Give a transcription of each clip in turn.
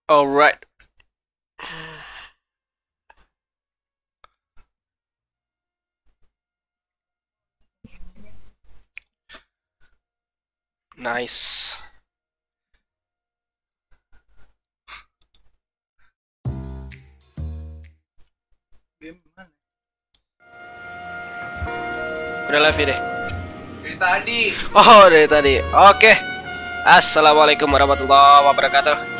Alright. Nice. Game mana? Udah live ya deh. Dari tadi. Oh, dari tadi. Oke. Assalamualaikum warahmatullahi wabarakatuh.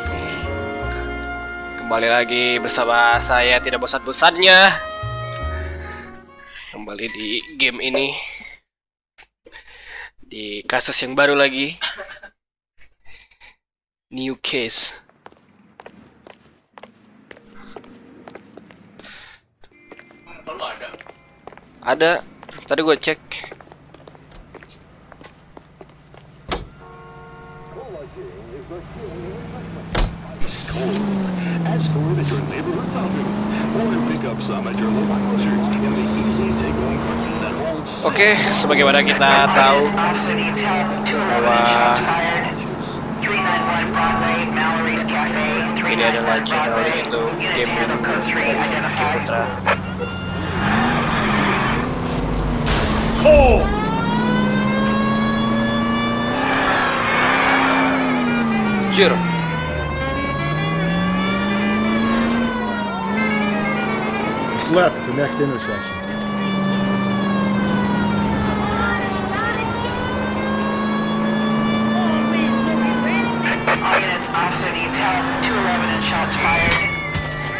Kembali lagi bersama saya tidak bosan-bosannya. Kembali di game ini. Di kasus yang baru lagi. New case. Kalau ada. Ada. Tadi gue cek. Ask for it at your neighborhood fountain, or pick up some at your local grocer in the easy take-home carton that holds. Oke, sebagaimana kita tahu bahwa ini adalah channel yaitu game Putra. Oh! Jir. It's left at the next intersection. All units, officer detail, 211 and shots fired.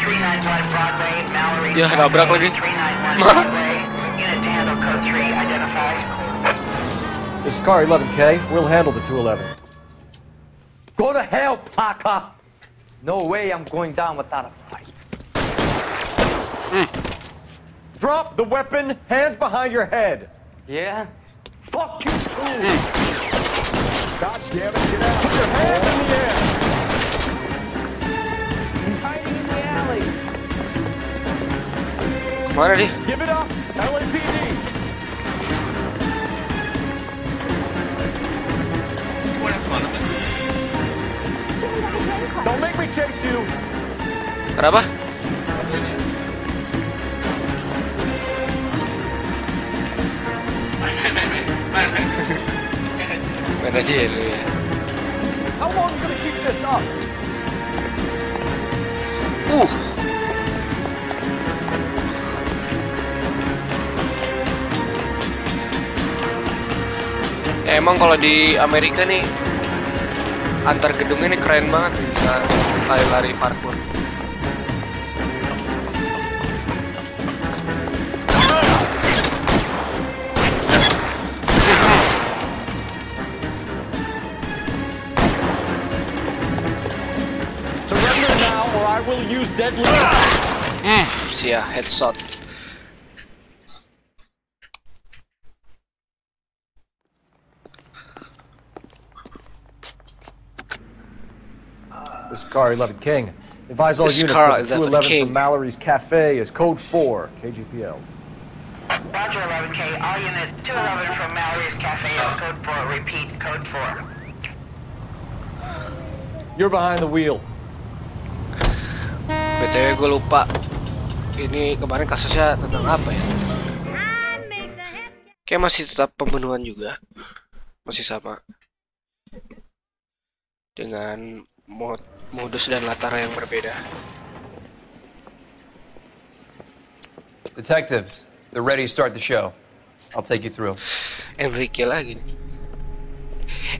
391 Broadway, Mallory. Ya, nabrak lagi. 391 Broadway. Unit to handle code 3, identify. This is car 11K. We'll handle the 211. Go to hell, Parker! No way I'm going down without a fight. Drop the weapon, hands behind your head. Yeah? Fuck you too! God damn it, get out. Put your hands in the air. He's hiding in the alley! Mana dia? Give it up, LAPD. Don't make me chase you. Kenapa? Main aja ya lu ya. How long is gonna keep this up? Emang kalau di Amerika nih antar gedungnya nih keren banget, bisa lari-lari parkour. Surrender now or I will use deadly. Sia headshot. This is car 11 King. Advise all This is units car that the 11 211 King. from Mallory's Cafe is code 4, KGPL. Roger 11K, all units, 211 from Mallory's Cafe is code 4, repeat, code 4. You're behind the wheel. BTW gue lupa. Ini kemarin kasusnya tentang apa ya? Kayak masih tetap pembunuhan juga. Masih sama. Dengan modus dan latar yang berbeda. Detectives, they're ready to start the show. I'll take you through. Enrique lagi nih.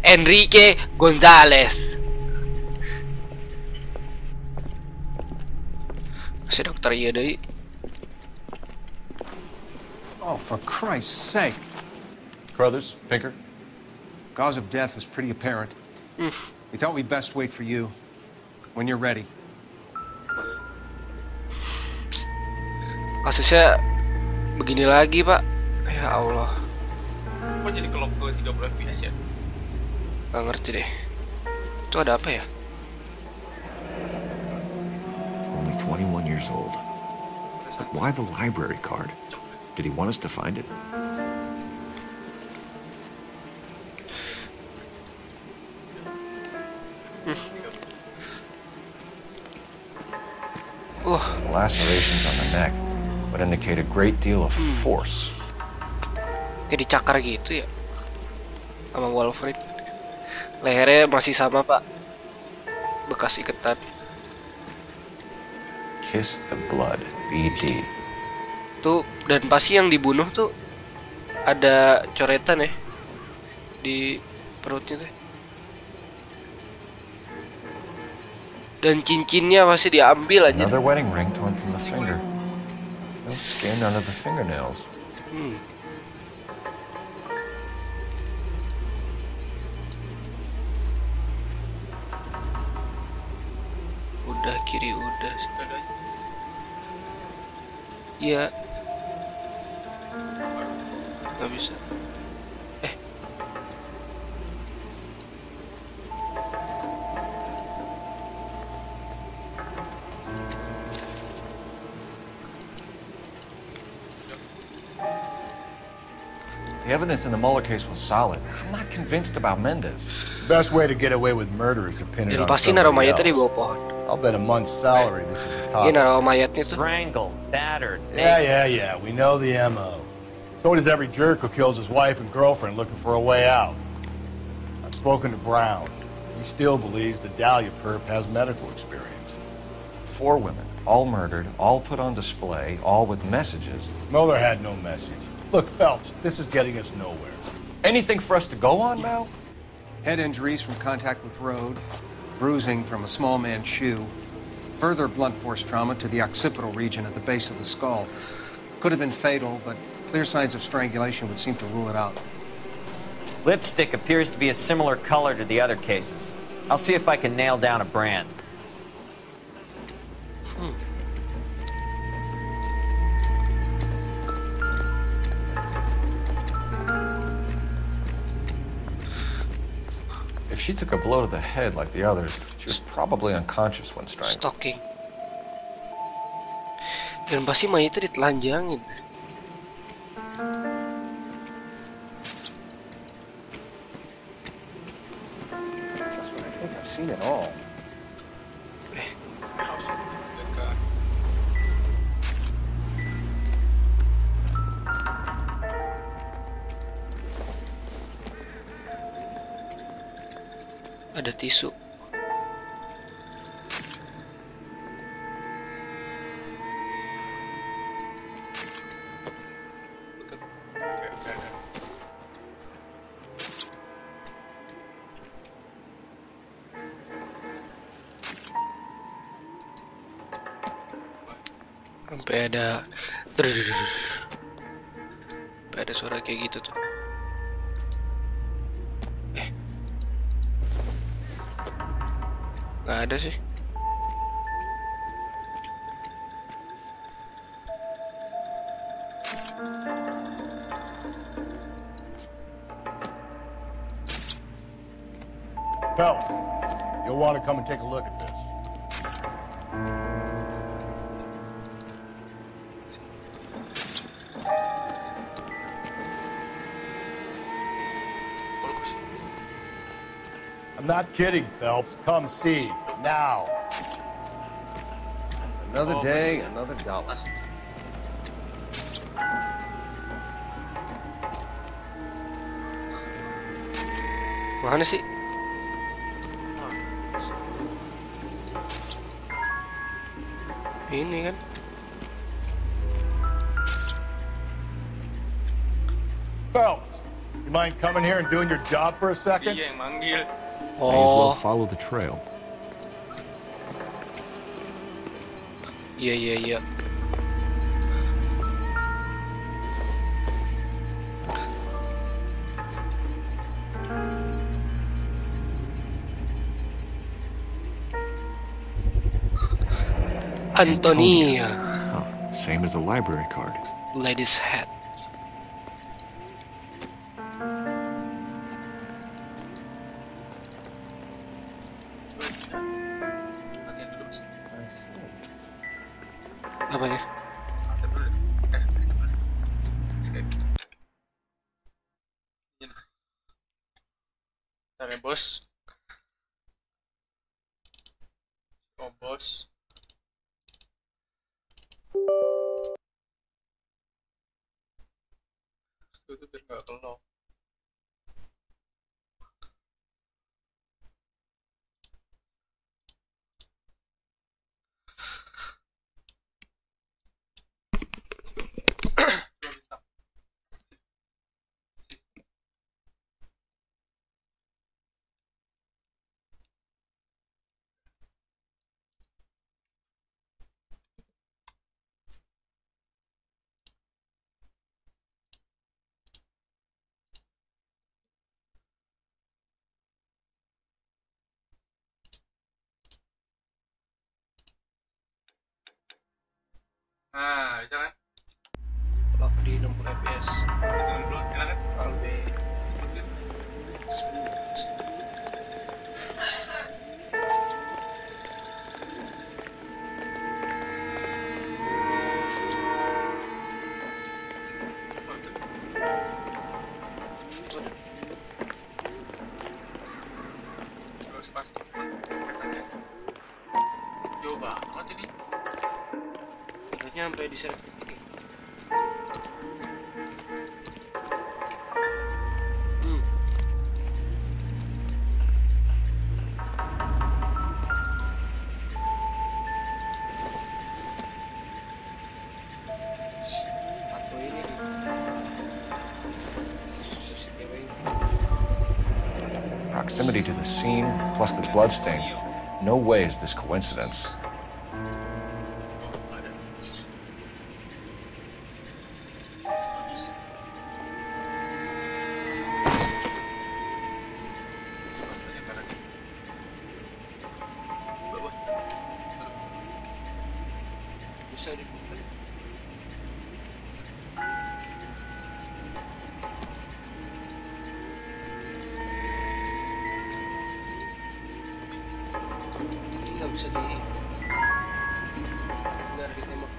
Enrique Gonzalez. Masih dokter iya deh. Oh, for Christ's sake. Brothers, Pinker. Cause of death is pretty apparent. We thought we'd best wait for you when you're ready. Kasusnya begini lagi, Pak. Ya Allah. Kok jadi kelop ke 30 FPS ya? Gak ngerti deh. Itu ada apa ya? Only 21 years old. But why the library card? Did he want us to find it? Lacerations on the neck would indicate a great deal of force. Kayak dicakar gitu ya sama Wolverine. Lehernya masih sama pak, bekas iketan. Kiss the blood, BD. Tuh, dan pasti yang dibunuh tuh ada coretan ya di perutnya tuh. Dan cincinnya masih diambil aja. Another wedding ring torn from the finger. No skin under the fingernails. Udah kiri udah. Ya. Gak bisa. The evidence in the Mueller case was solid. I'm not convinced about Mendez. Best way to get away with murder is to pin it Dan on pasti naruh somebody mayatnya di else. bawah pohon. I'll bet a month's salary this is a Dia cop. naruh mayatnya tuh. Strangled, battered, Yeah. We know the MO. So does every jerk who kills his wife and girlfriend looking for a way out. I've spoken to Brown. He still believes the Dahlia perp has medical experience. 4 women, all murdered, all put on display, all with messages. Mueller had no message. Look, Phelps, this is getting us nowhere. Anything for us to go on, Mal? Head injuries from contact with road, bruising from a small man's shoe, further blunt force trauma to the occipital region at the base of the skull. Could have been fatal, but clear signs of strangulation would seem to rule it out. Lipstick appears to be a similar color to the other cases. I'll see if I can nail down a brand. If she took a blow to the head like the others, she was probably unconscious when strangled. Stalking. Dan pasti mayatnya ditelanjangin. I think I've seen it all. Ada tisu. Sampai ada sampai ada suara kayak gitu tuh. Nggak ada sih. Phelps, you'll want to come and take a look at this. I'm not kidding, Phelps. Come see. Now. Another day, another dollar. Mana sih? Ini kan. Phelps, you mind coming here and doing your job for a second? Dia yang manggil. May as well Oh, follow the trail. iya. Antonia, Oh, same as a library card. ladies hat. Latihan dulu, Mas. Apanya? Latihan dulu deh. Escape dulu deh. Escape. Ini. Bentar ya, bos. Oh, bos. Itu biar nggak kelok. Nah, bisa kan? Lock di 60 fps. Hitungan dulu, enak kan? Lebih Seperti itu. smooth. Terus pas katanya jauh banget ini. Akhirnya sampai di set ini. Atau ini nih. Terus cewek. Proximity to the scene, plus the bloodstains. No way is this coincidence. Bisa dibuka. Ini nggak bisa di biar ditembak.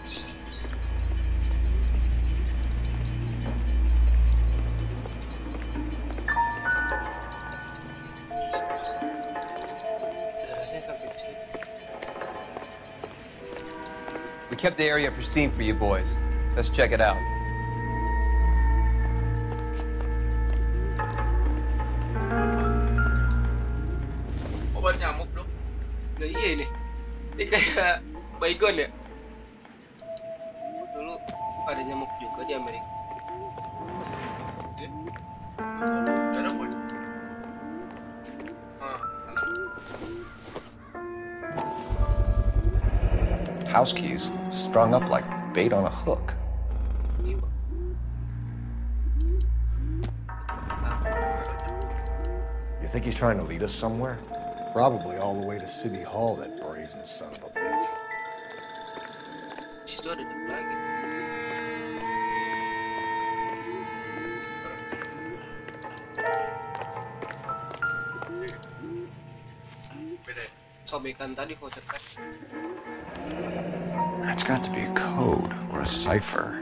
Jaraknya sampai di sini. We kept the area pristine for you boys. Let's check it out. Obat nyamuk dong. Nah iya ini kayak baygon ya. Dulu ada nyamuk juga di Amerika. Ada apa? House keys strung up like bait on a hook. You think he's trying to lead us somewhere? Probably all the way to City Hall, that brazen son of a bitch. Di situ ada dep lagi. Beda ya? Sobekan tadi voucher kan. That's got to be a code or a cipher.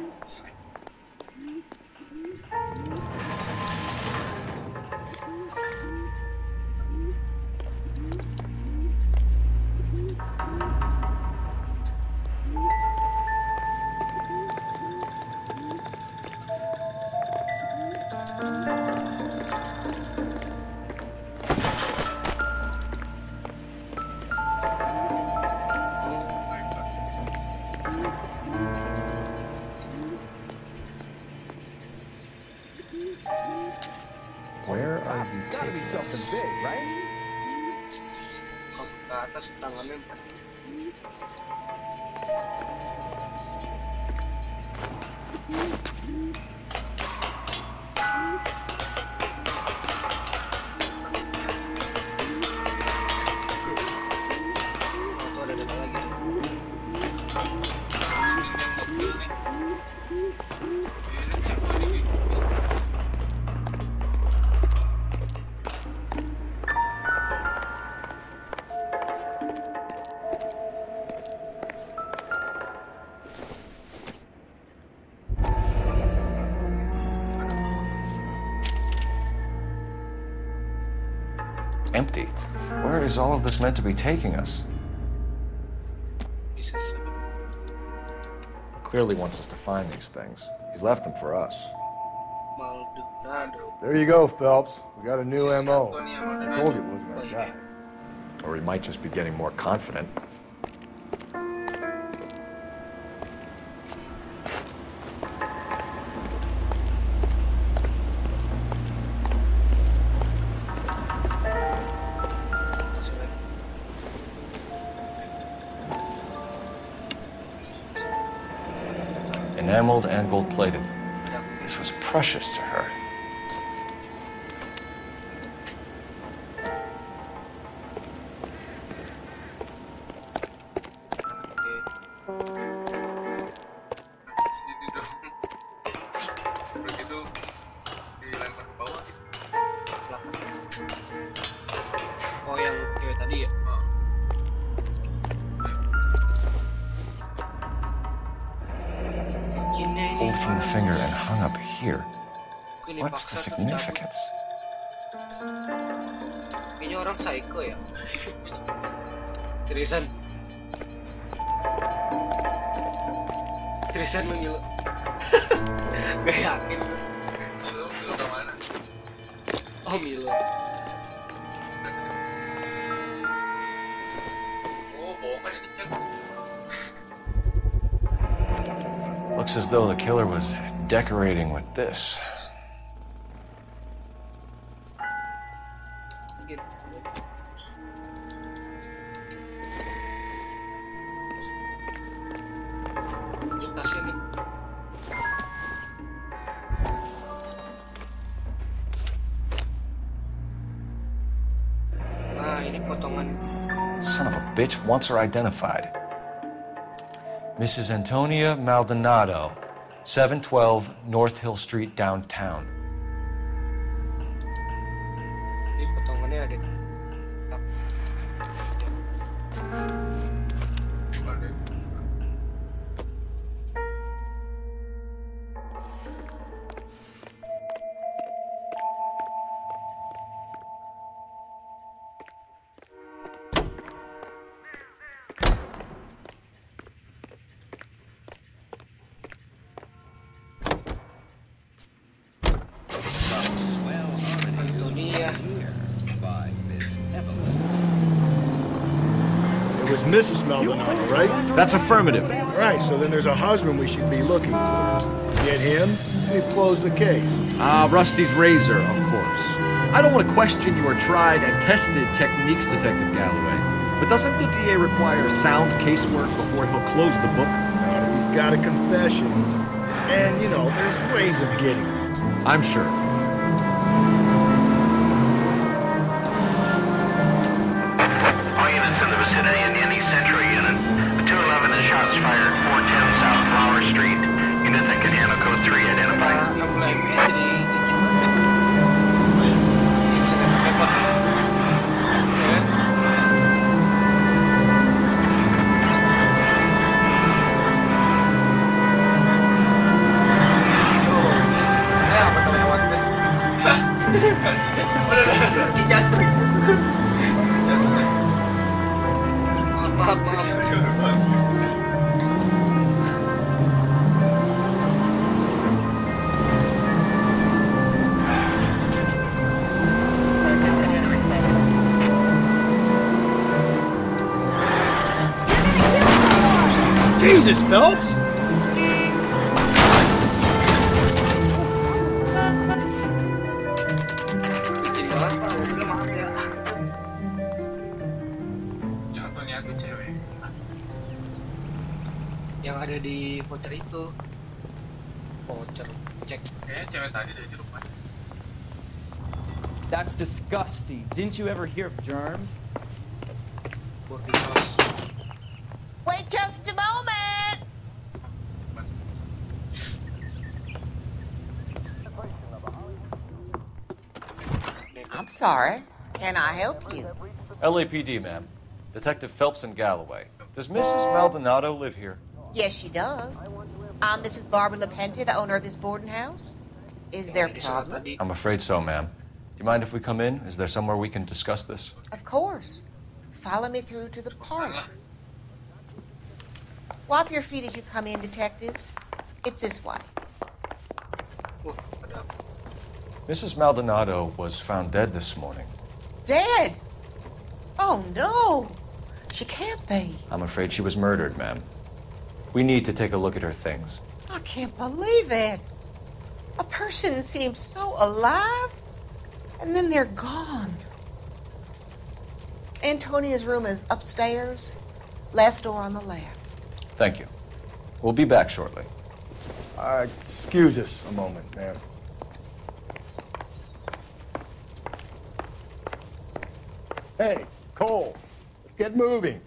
Where are you taking us? Kalau ke atas tangannya empat. Oh, tuh ada dep lagi tuh. Empty. Where is all of this meant to be taking us? Bisa Clearly wants us to find these things. He's left them for us. Maldonado. There you go, Phelps. We got a new MO. Antonio I Maldonado. told you it wasn't our guy. Or he might just be getting more confident. Enameled and gold-plated. This was precious to her. Sini dong. Udah gitu dilempar ke bawah. Oh, yang cewek tadi ya? Pulled from the finger and hung up here. What's the significance? Kayaknya orang psycho ya. Seriusan. Seriusan lu Milo. Gak yakin. Milo ke mana? Oh Milo. Oh, bohong kan ini cek. Looks as though the killer was decorating with this. Tasnya nih. Nah, ini potongan. Son of a bitch wants her identified. Mrs. Antonia Maldonado, 712 North Hill Street, downtown. Ini potongannya ada. Antonia. It was Mrs. Maldonado, right? That's affirmative. Right, so then there's a husband we should be looking for. Get him, we've closed the case. Rusty's razor, of course. I don't want to question your tried and tested techniques, Detective Galloway, but doesn't the DA require sound casework before he'll close the book? He's got a confession. And, you know, there's ways of getting it. I'm sure. All units in the vicinity in any Central unit. 211 and shots fired, 410 South Flower Street. Units in Canano Code 3 identified. Jesus, Phelps! Licin banget Pak, mobilnya maaf ya. Yang Antonia tuh cewek. Yang ada di voucher itu. Voucher, cek. Kayaknya cewek tadi dari rumah. That's disgusting. Didn't you ever hear of germs? Boarding house. Wait just a moment! I'm sorry. Can I help you? LAPD, ma'am. Detective Phelps and Galloway. Does Mrs. Maldonado live here? Yes, she does. I'm Mrs. Barbara LaPente, the owner of this boarding house. Is there a problem? I'm afraid so, ma'am. Do you mind if we come in? Is there somewhere we can discuss this? Of course. Follow me through to the parlor. Wipe your feet as you come in, detectives. It's this way. Ada apa? Mrs. Maldonado was found dead this morning. Dead? Oh, no. She can't be. I'm afraid she was murdered, ma'am. We need to take a look at her things. I can't believe it. A person seems so alive, and then they're gone. Antonia's room is upstairs, last door on the left. Thank you. We'll be back shortly. Excuse us a moment, ma'am. Hey, Cole, let's get moving.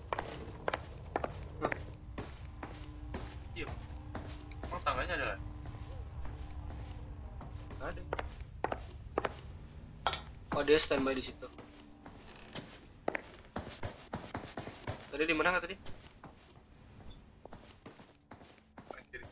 Iya. Emang tangganya ada? Nggak ada. Oh, dia standby di situ. Tadi di mana nggak tadi? Paling kiri.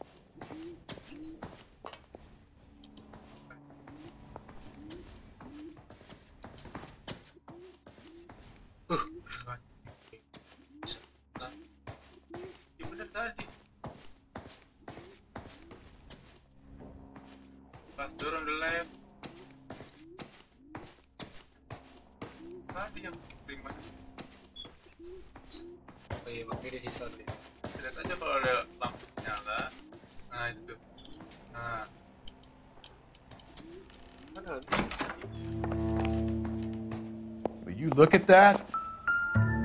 Iya bener tadi. Last door on the left. Tadi yang prima. Oh iya, makanya dia sisal deh. Lihat aja kalau ada lampu nyala. Nah itu. Nah. Mana? Will you look at that?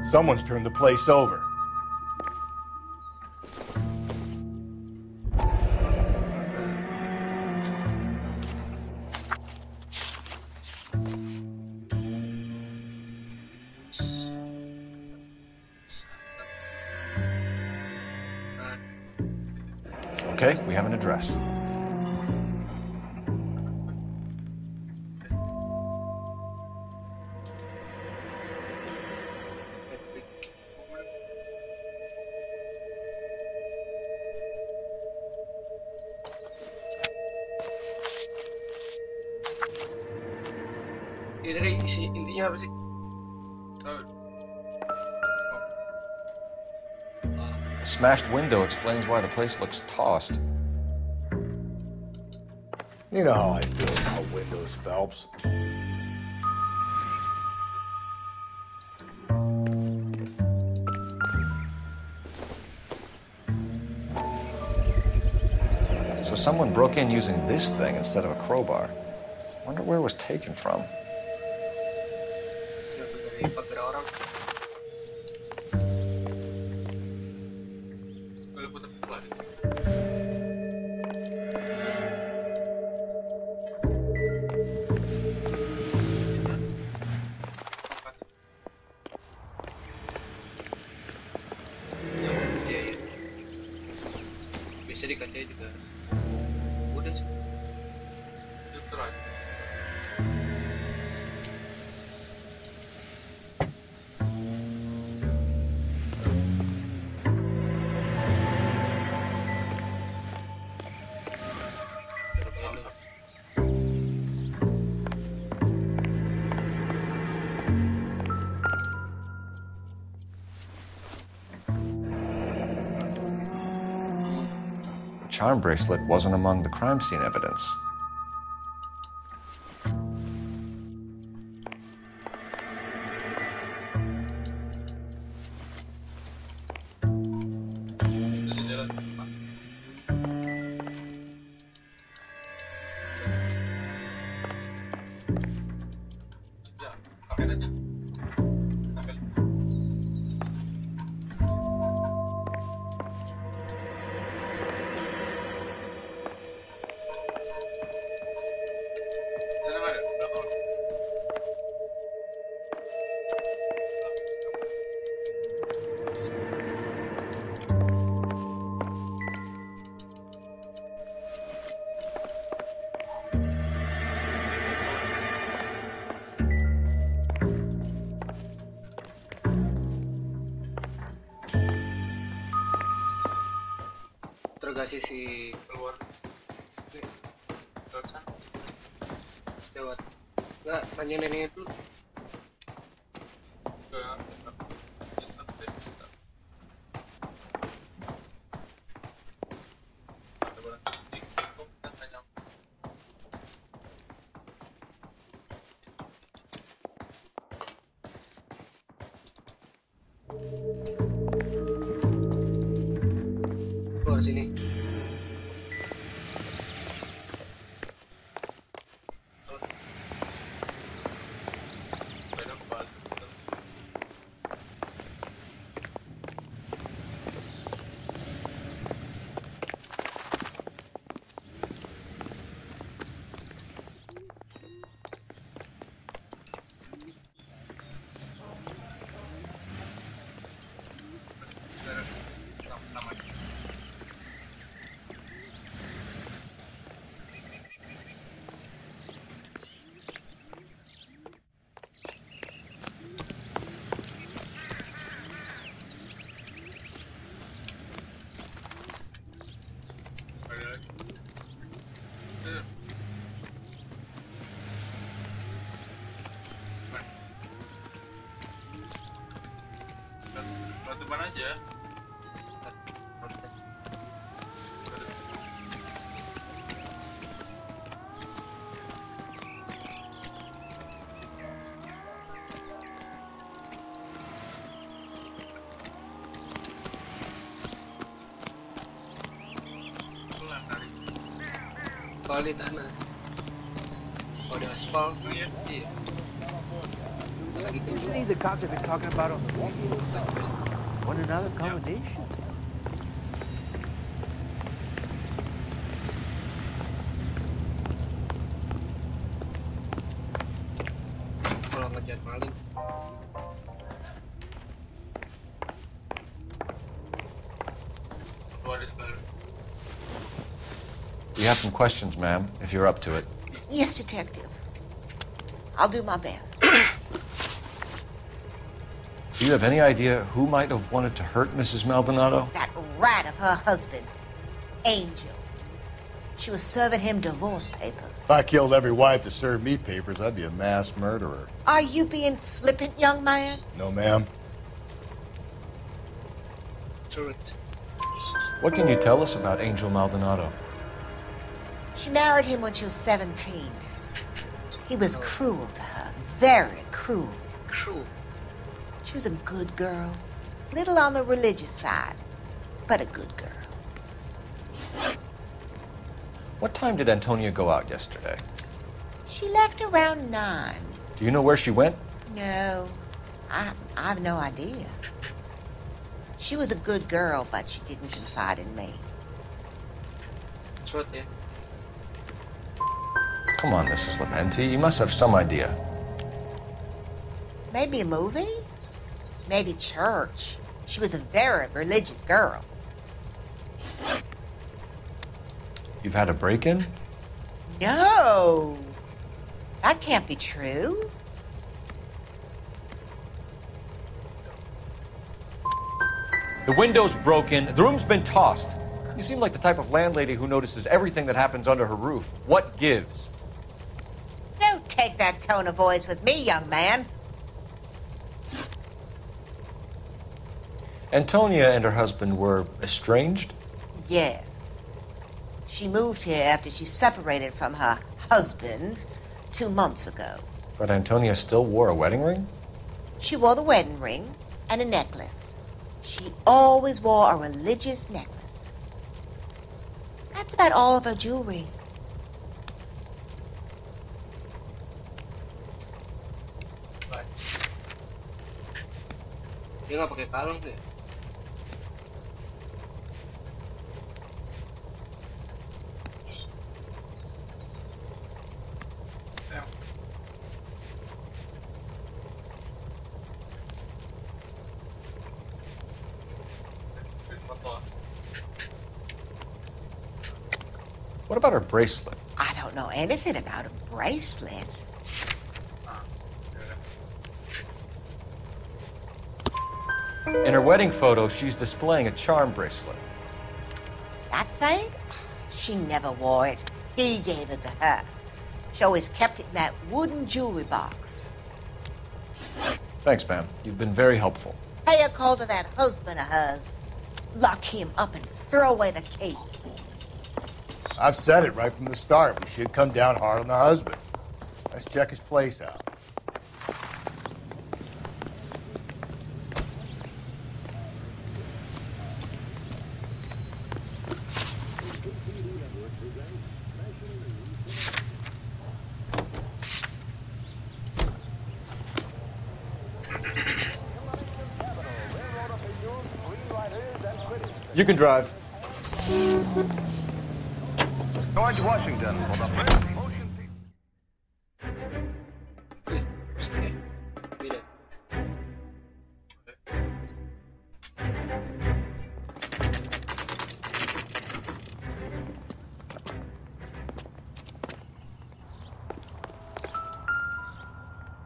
Someone's turned the place over. Okay, we have an address. Ya dari isi intinya apa sih? A smashed window explains why the place looks tossed. You know how I feel about windows, Phelps. So someone broke in using this thing instead of a crowbar. Wonder where it was taken from. Ya, dari pagar orang. Kalau putar pelan. Iya, iya. Bisa di kaca juga. Udah sih. Filter aja. The charm bracelet wasn't among the crime scene evidence. Tergasih si Keluar. nih, Lewat sana. lewat. Nggak, tanya nenek itu. Keluar sini. Depan aja. Kalau di tanah. Kalau di aspal, iya. Isn't he the cop they've been talking about on the radio? What another combination? Kalau ngejar maling. We have some questions, ma'am, if you're up to it. Yes, Detective. I'll do my best. Do you have any idea who might have wanted to hurt Mrs. Maldonado? That rat of her husband, Angel. She was serving him divorce papers. If I killed every wife that served me papers, I'd be a mass murderer. Are you being flippant, young man? No, ma'am. Truth. What can you tell us about Angel Maldonado? She married him when she was 17. He was cruel to her, very cruel. Cruel. She was a good girl, little on the religious side, but a good girl. What time did Antonia go out yesterday? She left around 9. Do you know where she went? No, I have no idea. She was a good girl, but she didn't confide in me. Truth, yeah. Come on, Mrs. Lamenti, you must have some idea. Maybe a movie? Maybe church. She was a very religious girl. You've had a break-in? No! That can't be true. The window's broken, the room's been tossed. You seem like the type of landlady who notices everything that happens under her roof. What gives? Don't take that tone of voice with me, young man. Antonia and her husband were estranged? Yes. She moved here after she separated from her husband 2 months ago. But Antonia still wore a wedding ring? She wore the wedding ring and a necklace. She always wore a religious necklace. That's about all of her jewelry. Dia nggak pakai kalung tuh. What about her bracelet? I don't know anything about a bracelet. In her wedding photo, she's displaying a charm bracelet. That thing? She never wore it. He gave it to her. She always kept it in that wooden jewelry box. Thanks, ma'am. You've been very helpful. Pay a call to that husband of hers. Lock him up and throw away the key. I've said it right from the start. We should come down hard on the husband. Let's check his place out. You can drive. George Washington for the first motion picture.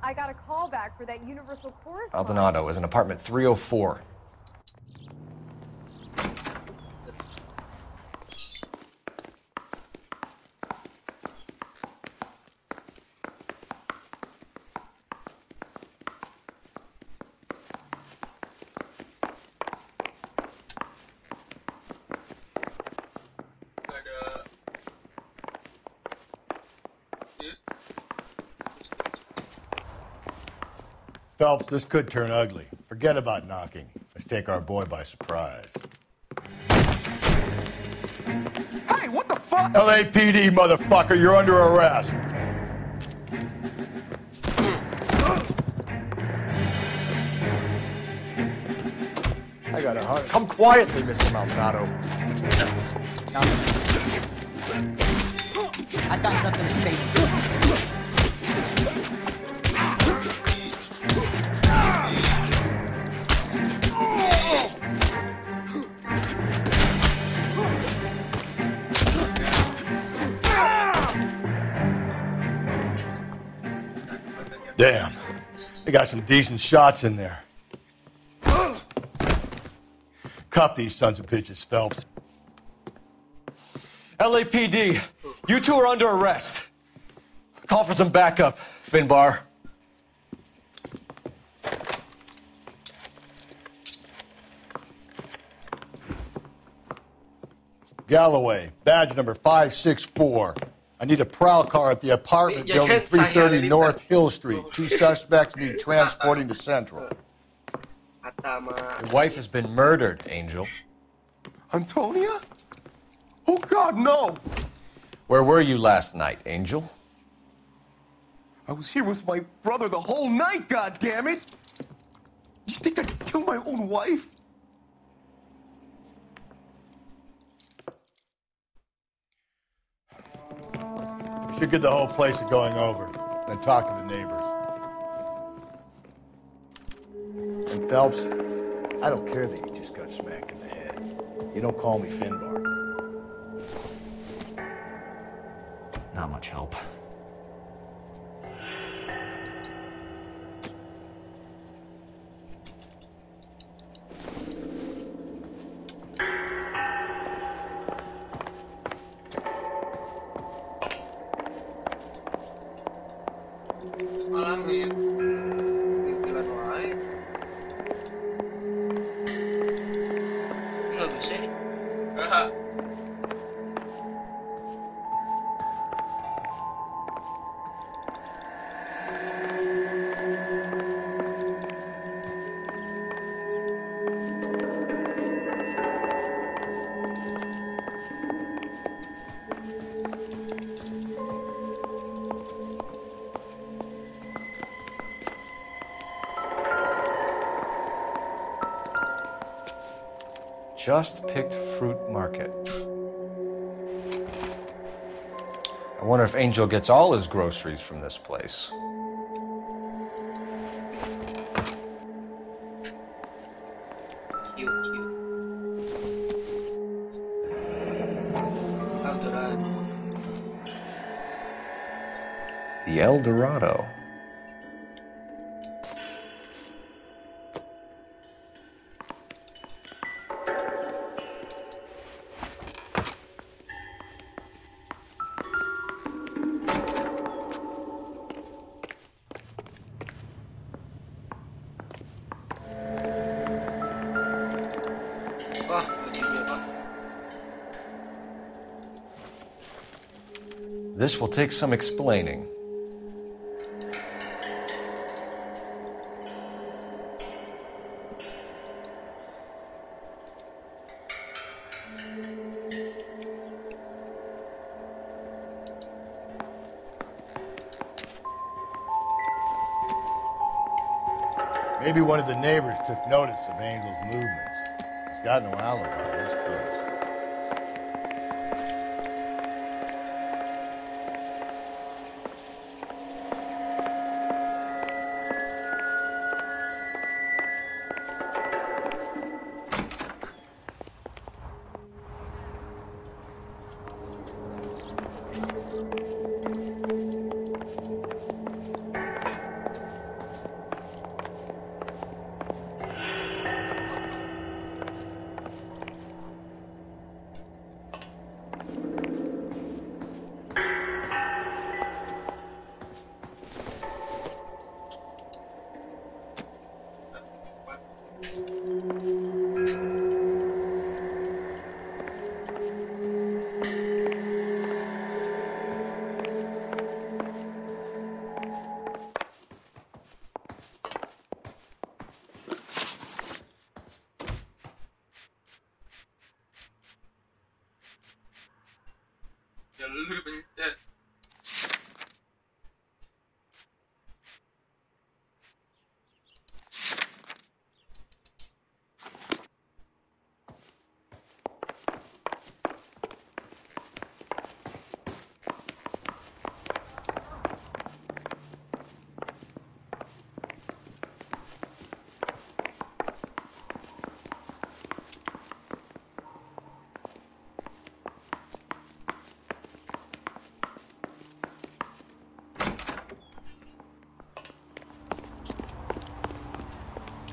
I got a call back for that Universal Chorus. Maldonado is in apartment 304. Phelps, this could turn ugly. Forget about knocking. Let's take our boy by surprise. Hey, what the fuck? LAPD, motherfucker, you're under arrest. I got a heart. Come quietly, Mr. Maldonado. I got nothing to say. Damn. They got some decent shots in there. Cuff these sons of bitches, Phelps. LAPD, you two are under arrest. Call for some backup, Finbar. Galloway, badge number 564. I need a prowl car at the apartment building 330 North Hill Street. 2 suspects need transporting to Central. Your wife has been murdered, Angel. Antonia? Oh, God, no! Where were you last night, Angel? I was here with my brother the whole night, goddammit! You think I'd kill my own wife? We should get the whole place going over, then talk to the neighbors. And Phelps, I don't care that you just got smacked in the head. You don't call me Finbar. Not much help. Just picked fruit market. I wonder if Angel gets all his groceries from this place. Cute. The El Dorado. This will take some explaining. Maybe one of the neighbors took notice of Angel's movements. He's got no alibi this time.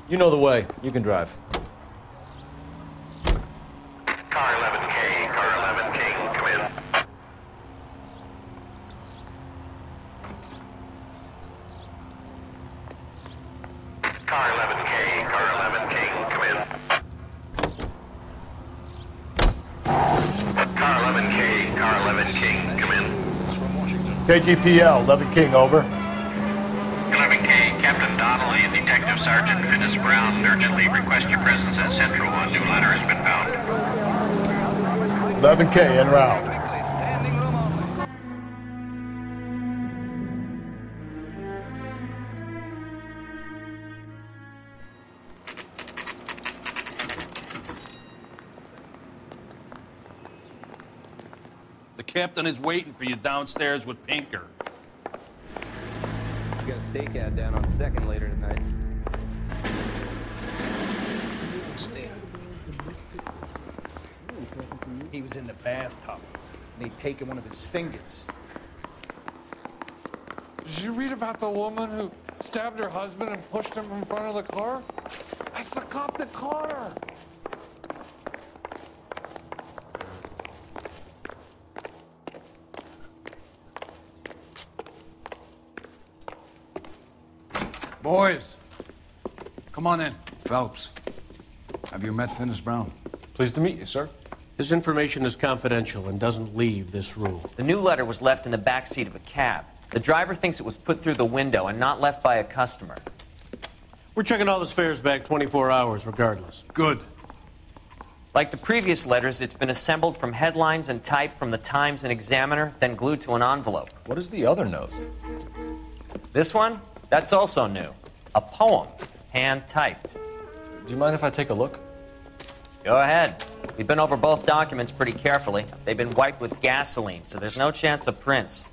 You know the way. You can drive. Car 11K, car 11K, come in. Car 11K, car 11K, come in. Car 11K, car 11K, come in. KGPL, 11 King, over. 11K, Captain Donnelly and Detective Sergeant Finis Brown urgently request your presence at Central. A new letter has been found. 11K, en route. The captain is waiting for you downstairs with Pinker. We got a stakeout down on second later tonight. He was in the bathtub, and they'd taken one of his fingers. Did you read about the woman who stabbed her husband and pushed him in front of the car? That's the cop that caught her. Boys, come on in. Phelps, have you met Finis Brown? Pleased to meet you, sir. His information is confidential and doesn't leave this room. The new letter was left in the back seat of a cab. The driver thinks it was put through the window and not left by a customer. We're checking all his fares back 24 hours regardless. Good. Like the previous letters, it's been assembled from headlines and typed from the Times and Examiner, then glued to an envelope. What is the other note? This one? That's also new. A poem, hand-typed. Do you mind if I take a look? Go ahead. We've been over both documents pretty carefully. They've been wiped with gasoline, so there's no chance of prints.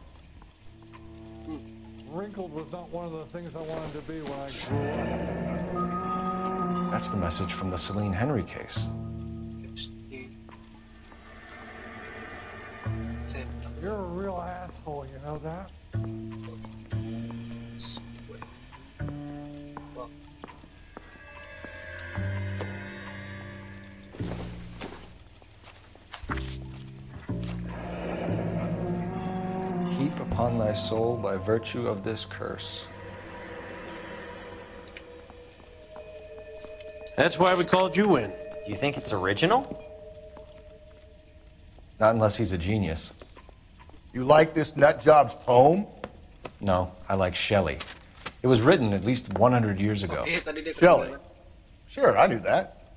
Wrinkled was not one of the things I wanted to be when I grew up. That's the message from the Celine Henry case. You're a real asshole, you know that? Heap upon thy soul by virtue of this curse. That's why we called you in. Do you think it's original? Not unless he's a genius. You like this nutjob's poem? No, I like Shelley. It was written at least 100 years ago. Shelley. Sure, I knew that.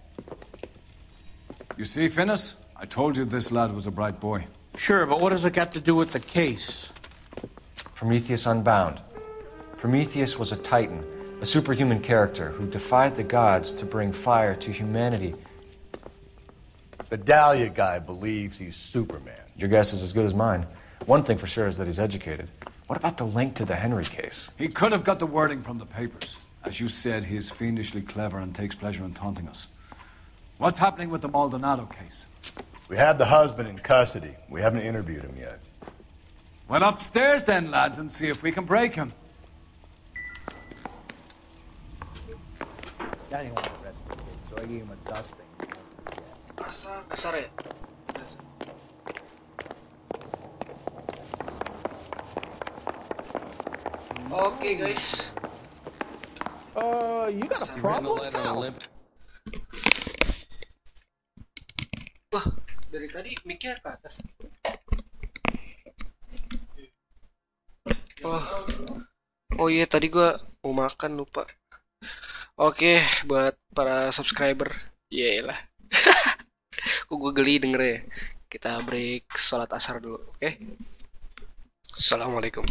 You see, Finis? I told you this lad was a bright boy. Sure, but what has it got to do with the case? Prometheus Unbound. Prometheus was a titan, a superhuman character who defied the gods to bring fire to humanity. The Dahlia guy believes he's Superman. Your guess is as good as mine. One thing for sure is that he's educated. What about the link to the Henry case? He could have got the wording from the papers. As you said, he is fiendishly clever and takes pleasure in taunting us. What's happening with the Maldonado case? We have the husband in custody. We haven't interviewed him yet. Well, upstairs then, lads, and see if we can break him. I didn't want to arrest the kid, so I gave him a dusting. Sorry. Okay, guys. You got a problem? Wah, dari tadi mic-nya ke atas. Oh iya, tadi gua mau makan lupa. Oke, buat para subscriber, iyalah. Kok gue geli denger ya. Kita break sholat asar dulu, oke? Assalamualaikum.